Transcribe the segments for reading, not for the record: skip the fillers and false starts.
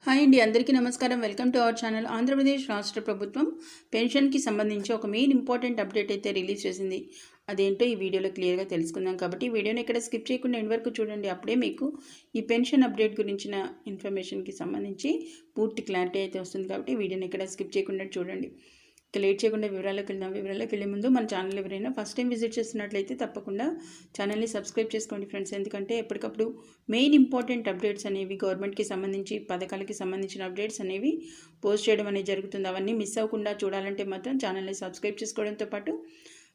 Hi అండి, అందరికీ నమస్కారం. Welcome to our channel. Andhra Pradesh రాష్ట్ర ప్రభుత్వం పెన్షన్కి సంబంధించి ఒక మెయిన్ ఇంపార్టెంట్ అప్డేట్ అయితే రిలీజ్ చేసింది. అదేంటో ఈ వీడియోలో క్లియర్గా తెలుసుకుందాం. కాబట్టి వీడియోని ఇక్కడ స్కిప్ చేయకుండా ఎండ్ వరకు చూడండి. అప్పుడే మీకు ఈ పెన్షన్ అప్డేట్ గురించిన ఇన్ఫర్మేషన్కి సంబంధించి పూర్తి క్లారిటీ అయితే వస్తుంది. కాబట్టి వీడియోని ఇక్కడ స్కిప్ చేయకుండా చూడండి. ఇక లేట్ చేయకుండా వివరాలకు వెళ్దాం. వివరాలకు వెళ్ళే ముందు మన ఛానల్ ఎవరైనా ఫస్ట్ టైం విజిట్ చేస్తున్నట్లయితే తప్పకుండా ఛానల్ని సబ్స్క్రైబ్ చేసుకోండి ఫ్రెండ్స్. ఎందుకంటే ఎప్పటికప్పుడు మెయిన్ ఇంపార్టెంట్ అప్డేట్స్ అనేవి గవర్నమెంట్కి సంబంధించి పథకాలకి సంబంధించిన అప్డేట్స్ అనేవి పోస్ట్ చేయడం అనేది జరుగుతుంది. అవన్నీ మిస్ అవ్వకుండా చూడాలంటే మాత్రం ఛానల్ని సబ్స్క్రైబ్ చేసుకోవడంతో పాటు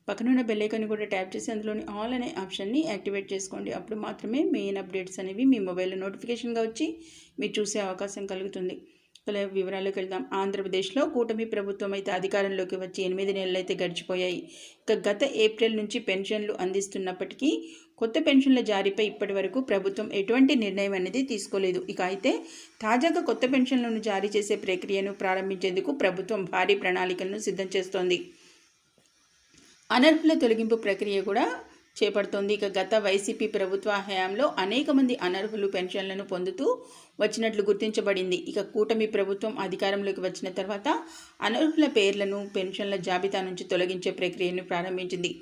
పక్కనున్న బెల్ ఐకాన్ కూడా ట్యాప్ చేసి అందులోని ఆల్ అనే ఆప్షన్ని యాక్టివేట్ చేసుకోండి. అప్పుడు మాత్రమే మెయిన్ అప్డేట్స్ అనేవి మీ మొబైల్లో నోటిఫికేషన్గా వచ్చి మీరు చూసే అవకాశం కలుగుతుంది. వివరాల్లోకి వెళ్దాం. ఆంధ్రప్రదేశ్లో కూటమి ప్రభుత్వం అయితే అధికారంలోకి వచ్చి 8 నెలలు అయితే గడిచిపోయాయి. ఇక గత ఏప్రిల్ నుంచి పెన్షన్లు అందిస్తున్నప్పటికీ కొత్త పెన్షన్ల జారీపై ఇప్పటి వరకు ప్రభుత్వం ఎటువంటి నిర్ణయం అనేది తీసుకోలేదు. ఇక అయితే తాజాగా కొత్త పెన్షన్లను జారీ చేసే ప్రక్రియను ప్రారంభించేందుకు ప్రభుత్వం భారీ ప్రణాళికలను సిద్ధం చేస్తోంది. అనర్హుల తొలగింపు ప్రక్రియ కూడా చేపడుతోంది. ఇక గత వైసీపీ ప్రభుత్వ హయాంలో అనేక మంది అనర్హులు పెన్షన్లను పొందుతూ వచ్చినట్లు గుర్తించబడింది. ఇక కూటమి ప్రభుత్వం అధికారంలోకి వచ్చిన తర్వాత అనర్హుల పేర్లను పెన్షన్ల జాబితా నుంచి తొలగించే ప్రక్రియను ప్రారంభించింది.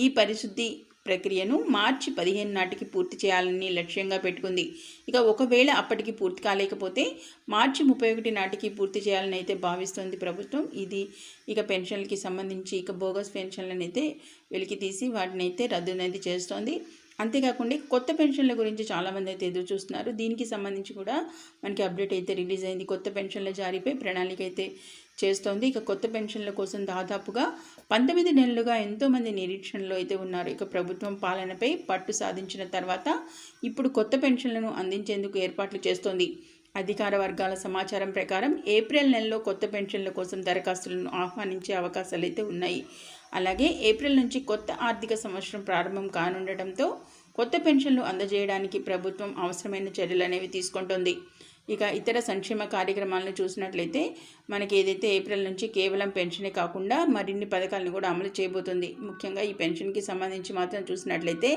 ఈ పరిశుద్ధి ప్రక్రియను మార్చి 15 నాటికి పూర్తి చేయాలని లక్ష్యంగా పెట్టుకుంది. ఇక ఒకవేళ అప్పటికి పూర్తి కాలేకపోతే మార్చి 31 నాటికి పూర్తి చేయాలని అయితే భావిస్తుంది ప్రభుత్వం. ఇది ఇక పెన్షన్లకి సంబంధించి ఇక బోగస్ పెన్షన్లను అయితే వెలికి తీసి వాటిని అయితే రద్దు అనేది చేస్తోంది. అంతేకాకుండా కొత్త పెన్షన్ల గురించి చాలామంది అయితే ఎదురు చూస్తున్నారు. దీనికి సంబంధించి కూడా మనకి అప్డేట్ అయితే రిలీజ్ అయింది. కొత్త పెన్షన్ల జారీపై ప్రణాళిక అయితే చేస్తోంది. ఇక కొత్త పెన్షన్ల కోసం దాదాపుగా 19 నెలలుగా ఎంతోమంది నిరీక్షణలో అయితే ఉన్నారు. ఇక ప్రభుత్వం పాలనపై పట్టు సాధించిన తర్వాత ఇప్పుడు కొత్త పెన్షన్లను అందించేందుకు ఏర్పాట్లు చేస్తోంది. అధికార వర్గాల సమాచారం ప్రకారం ఏప్రిల్ నెలలో కొత్త పెన్షన్ల కోసం దరఖాస్తులను ఆహ్వానించే అవకాశాలు అయితే ఉన్నాయి. అలాగే ఏప్రిల్ నుంచి కొత్త ఆర్థిక సంవత్సరం ప్రారంభం కానుండటంతో కొత్త పెన్షన్లు అందజేయడానికి ప్రభుత్వం అవసరమైన చర్యలు అనేవి తీసుకుంటోంది. ఇక ఇతర సంక్షేమ కార్యక్రమాలను చూసినట్లయితే మనకి ఏదైతే ఏప్రిల్ నుంచి కేవలం పెన్షనే కాకుండా మరిన్ని పథకాలను కూడా అమలు చేయబోతుంది. ముఖ్యంగా ఈ పెన్షన్కి సంబంధించి మాత్రం చూసినట్లయితే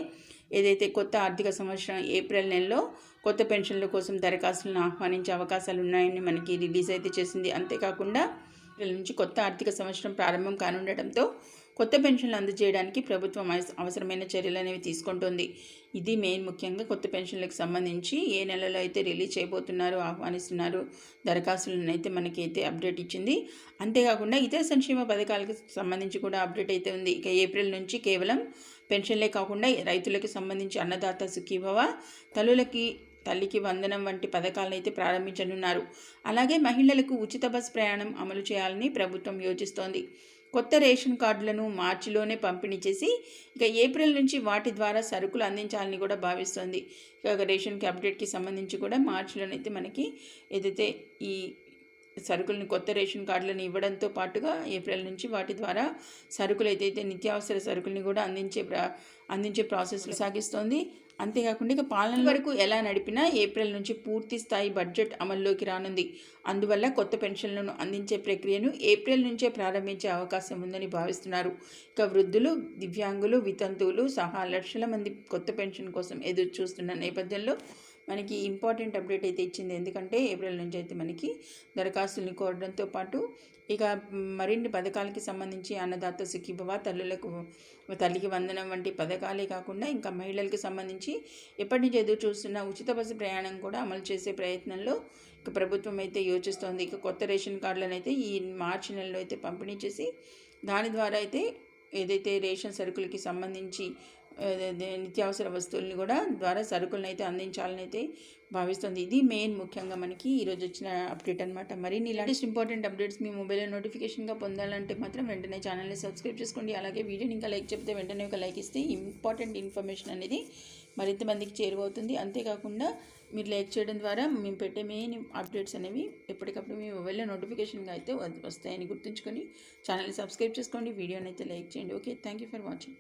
ఏదైతే కొత్త ఆర్థిక సంవత్సరం ఏప్రిల్ నెలలో కొత్త పెన్షన్ల కోసం దరఖాస్తులను ఆహ్వానించే అవకాశాలు ఉన్నాయని మనకి రిలీజ్ అయితే చేసింది. అంతేకాకుండా ఏప్రిల్ నుంచి కొత్త ఆర్థిక సంవత్సరం ప్రారంభం కానుండటంతో కొత్త పెన్షన్లు అందజేయడానికి ప్రభుత్వం అవసరమైన చర్యలు అనేవి తీసుకుంటుంది. ఇది మెయిన్ ముఖ్యంగా కొత్త పెన్షన్లకు సంబంధించి ఏ నెలలో అయితే రిలీజ్ చేయబోతున్నారు, ఆహ్వానిస్తున్నారు దరఖాస్తులను అయితే మనకైతే అప్డేట్ ఇచ్చింది. అంతేకాకుండా ఇతర సంక్షేమ పథకాలకు సంబంధించి కూడా అప్డేట్ అయితే ఉంది. ఇక ఏప్రిల్ నుంచి కేవలం పెన్షన్లే కాకుండా రైతులకు సంబంధించి అన్నదాత సుఖీభవ, తల్లికి వందనం వంటి పథకాలను అయితే ప్రారంభించనున్నారు. అలాగే మహిళలకు ఉచిత బస్ ప్రయాణం అమలు చేయాలని ప్రభుత్వం యోచిస్తోంది. కొత్త రేషన్ కార్డులను మార్చిలోనే పంపిణీ చేసి ఇక ఏప్రిల్ నుంచి వాటి ద్వారా సరుకులు అందించాలని కూడా భావిస్తోంది. ఇక రేషన్కి అప్డేట్కి సంబంధించి కూడా మార్చిలోనైతే మనకి ఏదైతే ఈ సరుకులను కొత్త రేషన్ కార్డులను ఇవ్వడంతో పాటుగా ఏప్రిల్ నుంచి వాటి ద్వారా సరుకులు ఏదైతే నిత్యావసర సరుకుల్ని కూడా అందించే ప్రాసెస్లు సాగిస్తోంది. అంతేకాకుండా ఇక పాలన వరకు ఎలా నడిపినా ఏప్రిల్ నుంచి పూర్తి స్థాయి బడ్జెట్ అమల్లోకి రానుంది. అందువల్ల కొత్త పెన్షన్లను అందించే ప్రక్రియను ఏప్రిల్ నుంచే ప్రారంభించే అవకాశం ఉందని భావిస్తున్నారు. ఇక వృద్ధులు, దివ్యాంగులు, వితంతువులు సహా లక్షల మంది కొత్త పెన్షన్ కోసం ఎదురు చూస్తున్న నేపథ్యంలో మనకి ఇంపార్టెంట్ అప్డేట్ అయితే ఇచ్చింది. ఎందుకంటే ఏప్రిల్ నుంచి అయితే మనకి దరఖాస్తుల్ని కోరడంతో పాటు ఇక మరిన్ని పథకాలకి సంబంధించి అన్నదాత సుఖీభవ, తల్లికి వందనం వంటి పథకాలే కాకుండా ఇంకా మహిళలకు సంబంధించి ఎప్పటి నుంచి ఎదురు చూస్తున్న ఉచిత బస్సు ప్రయాణం కూడా అమలు చేసే ప్రయత్నంలో ఇక ప్రభుత్వం అయితే యోచిస్తోంది. ఇక కొత్త రేషన్ కార్డులను అయితే ఈ మార్చి నెలలో అయితే పంపిణీ చేసి దాని ద్వారా అయితే ఏదైతే రేషన్ సరుకులకి సంబంధించి నిత్యావసర వస్తువుల్ని కూడా ద్వారా సరుకులను అయితే అందించాలని అయితే భావిస్తుంది. ఇది మెయిన్ ముఖ్యంగా మనకి ఈరోజు వచ్చిన అప్డేట్ అనమాట. మరిన్ని ఇలాంటి ఇంపార్టెంట్ అప్డేట్స్ మీ మొబైల్లో నోటిఫికేషన్గా పొందాలంటే మాత్రం వెంటనే ఛానల్ని సబ్స్క్రైబ్ చేసుకోండి. అలాగే వీడియోని ఇంకా లైక్ చెప్తే వెంటనే ఒక లైక్ ఇస్తే ఇంపార్టెంట్ ఇన్ఫర్మేషన్ అనేది మరింత మందికి చేరువవుతుంది. అంతేకాకుండా మీరు లైక్ చేయడం ద్వారా మేము పెట్టే మెయిన్ అప్డేట్స్ అనేవి ఎప్పటికప్పుడు మీ మొబైల్లో నోటిఫికేషన్గా అయితే వస్తాయని గుర్తుంచుకొని ఛానల్ని సబ్స్క్రైబ్ చేసుకోండి. వీడియోని అయితే లైక్ చేయండి. Okay, thank you for watching.